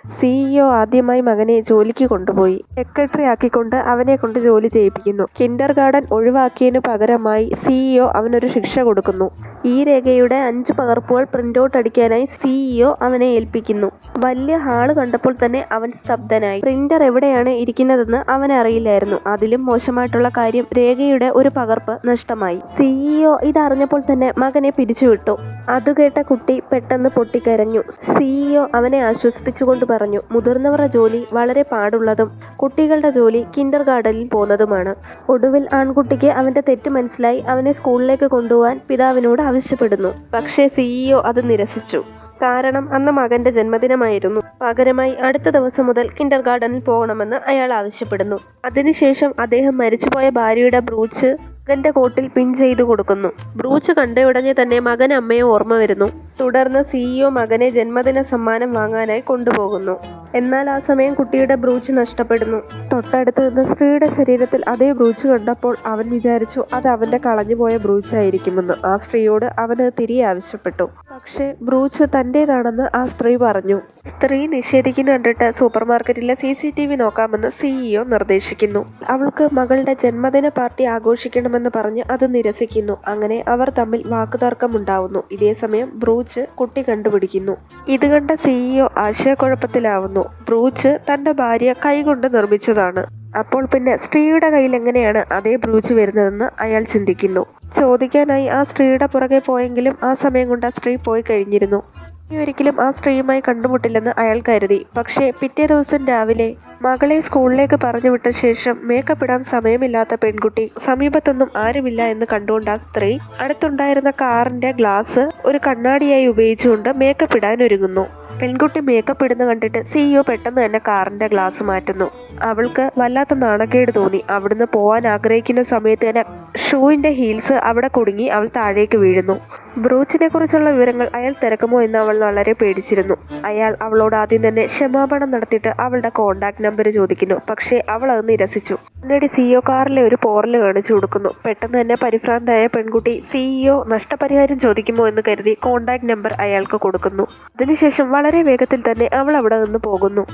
CEO ആദ്യമായി മകനെ ജോലിക്ക് കൊണ്ടുപോയി. സെക്രട്ടറി ആക്കിക്കൊണ്ട് അവനെ കൊണ്ട് ജോലി ചെയ്യിപ്പിക്കുന്നു. കിൻഡർ ഗാർഡൻ ഒഴിവാക്കിയതിനു പകരമായി സിഇഒ അവനൊരു ശിക്ഷ കൊടുക്കുന്നു. ഈ രേഖയുടെ 5 പകർപ്പുകൾ പ്രിന്റൗട്ട് അടിക്കാനായി സിഇഒ അവനെ ഏൽപ്പിക്കുന്നു. വലിയ ഹാള് കണ്ടപ്പോൾ തന്നെ അവൻ സ്തബ്ധനായി. പ്രിന്റർ എവിടെയാണ് ഇരിക്കുന്നതെന്ന് അവന് അറിയില്ലായിരുന്നു. അതിലും മോശമായിട്ടുള്ള കാര്യം, രേഖയുടെ ഒരു പകർപ്പ് നഷ്ടമായി. സിഇഒ ഇതറിഞ്ഞപ്പോൾ തന്നെ മകനെ പിരിച്ചുവിട്ടു. അതുകേട്ട കുട്ടി പെട്ടെന്ന് പൊട്ടിക്കരഞ്ഞു. സിഇഒ അവനെ ആശ്വസിപ്പിച്ചുകൊണ്ട് പറഞ്ഞു, മുതിർന്നവരുടെ ജോലി വളരെ പാടുള്ളതും കുട്ടികളുടെ ജോലി കിൻഡർ ഗാർഡനിൽ പോകുന്നതുമാണ്. ഒടുവിൽ ആൺകുട്ടിക്ക് അവന്റെ തെറ്റ് മനസ്സിലായി അവനെ സ്കൂളിലേക്ക് കൊണ്ടുപോകാൻ പിതാവിനോട് ആവശ്യപ്പെടുന്നു. പക്ഷേ സിഇഒ അത് നിരസിച്ചു. കാരണം അന്ന് മകന്റെ ജന്മദിനമായിരുന്നു. പകരമായി അടുത്ത ദിവസം മുതൽ കിൻഡർ ഗാർഡനിൽ പോകണമെന്ന് അയാൾ ആവശ്യപ്പെടുന്നു. അതിനുശേഷം അദ്ദേഹം മരിച്ചുപോയ ഭാര്യയുടെ ബ്രൂച്ച് മകന്റെ കോട്ടിൽ പിൻ ചെയ്തു കൊടുക്കുന്നു. ബ്രൂച്ച് കണ്ടയുടനെ തന്നെ മകൻ അമ്മയെ ഓർമ്മ വരുന്നു. തുടർന്ന് സിഇഒ മകനെ ജന്മദിന സമ്മാനം വാങ്ങാനായി കൊണ്ടുപോകുന്നു. എന്നാൽ ആ സമയം കുട്ടിയുടെ ബ്രൂച്ച് നഷ്ടപ്പെടുന്നു. തൊട്ടടുത്ത് നിന്ന് സ്ത്രീയുടെ ശരീരത്തിൽ അതേ ബ്രൂച്ച് കണ്ടപ്പോൾ അവൻ വിചാരിച്ചു അത് അവന്റെ കളഞ്ഞുപോയ ബ്രൂച്ചായിരിക്കുമെന്ന്. ആ സ്ത്രീയോട് അവന് തിരികെ ആവശ്യപ്പെട്ടു. പക്ഷേ ബ്രൂച്ച് തന്റേതാണെന്ന് ആ സ്ത്രീ പറഞ്ഞു. സ്ത്രീ നിഷേധിക്കുന്ന കണ്ടിട്ട് സൂപ്പർമാർക്കറ്റിലെ CCTV നോക്കാമെന്ന് സിഇഒ നിർദ്ദേശിക്കുന്നു. അവൾക്ക് മകളുടെ ജന്മദിന പാർട്ടി ആഘോഷിക്കണമെന്ന് പറഞ്ഞ് അത് നിരസിക്കുന്നു. അങ്ങനെ അവർ തമ്മിൽ വാക്കുതർക്കമുണ്ടാവുന്നു. ഇതേസമയം ബ്രൂച്ച് കുട്ടി കണ്ടുപിടിക്കുന്നു. ഇത് കണ്ട സിഇഒ ആശയക്കുഴപ്പത്തിലാവുന്നു. ബ്രൂച്ച് തന്റെ ഭാര്യ കൈകൊണ്ട് നിർമ്മിച്ചതാണ്. അപ്പോൾ പിന്നെ സ്ത്രീയുടെ കയ്യിൽ എങ്ങനെയാണ് അതേ ബ്രൂച്ച് വരുന്നതെന്ന് അയാൾ ചിന്തിക്കുന്നു. ചോദിക്കാനായി ആ സ്ത്രീയുടെ പുറകെ പോയെങ്കിലും ആ സമയം കൊണ്ട് ആ സ്ത്രീ പോയി കഴിഞ്ഞിരുന്നു. ഇനി ഒരിക്കലും ആ സ്ത്രീയുമായി കണ്ടുമുട്ടില്ലെന്ന് അയാൾ കരുതി. പക്ഷേ പിറ്റേ ദിവസം രാവിലെ മകളെ സ്കൂളിലേക്ക് പറഞ്ഞു വിട്ട ശേഷം മേക്കപ്പ് ഇടാൻ സമയമില്ലാത്ത പെൺകുട്ടി സമീപത്തൊന്നും ആരുമില്ല എന്ന് കണ്ടുകൊണ്ട് ആ സ്ത്രീ അടുത്തുണ്ടായിരുന്ന കാറിന്റെ ഗ്ലാസ് ഒരു കണ്ണാടിയായി ഉപയോഗിച്ചുകൊണ്ട് മേക്കപ്പ് ഇടാൻ ഒരുങ്ങുന്നു. പെൺകുട്ടി മേക്കപ്പ് ഇടുന്ന കണ്ടിട്ട് സിഇഒ പെട്ടെന്ന് തന്നെ കാറിന്റെ ഗ്ലാസ് മാറ്റുന്നു. അവൾക്ക് വല്ലാത്ത നാണക്കേട് തോന്നി. അവിടുന്ന് പോവാൻ ആഗ്രഹിക്കുന്ന സമയത്ത് തന്നെ ഷൂവിന്റെ ഹീൽസ് അവിടെ കുടുങ്ങി അവൾ താഴേക്ക് വീഴുന്നു. ബ്രൂച്ചിനെ കുറിച്ചുള്ള വിവരങ്ങൾ അയാൾ തിരക്കുമോ എന്ന് അവൾ വളരെ പേടിച്ചിരുന്നു. അയാൾ അവളോട് ആദ്യം തന്നെ ക്ഷമാപണം നടത്തിയിട്ട് അവളുടെ കോണ്ടാക്ട് നമ്പർ ചോദിക്കുന്നു. പക്ഷേ അവൾ അത് നിരസിച്ചു. പിന്നീട് സിഇഒ കാറിലെ ഒരു പോറൽ കാണിച്ചു കൊടുക്കുന്നു. പെട്ടെന്ന് തന്നെ പരിഭ്രാന്തയായ പെൺകുട്ടി സിഇഒ നഷ്ടപരിഹാരം ചോദിക്കുമോ എന്ന് കരുതി കോണ്ടാക്ട് നമ്പർ അയാൾക്ക് കൊടുക്കുന്നു. അതിനുശേഷം വളരെ വേഗത്തിൽ തന്നെ അവൾ അവിടെ നിന്ന് പോകുന്നു.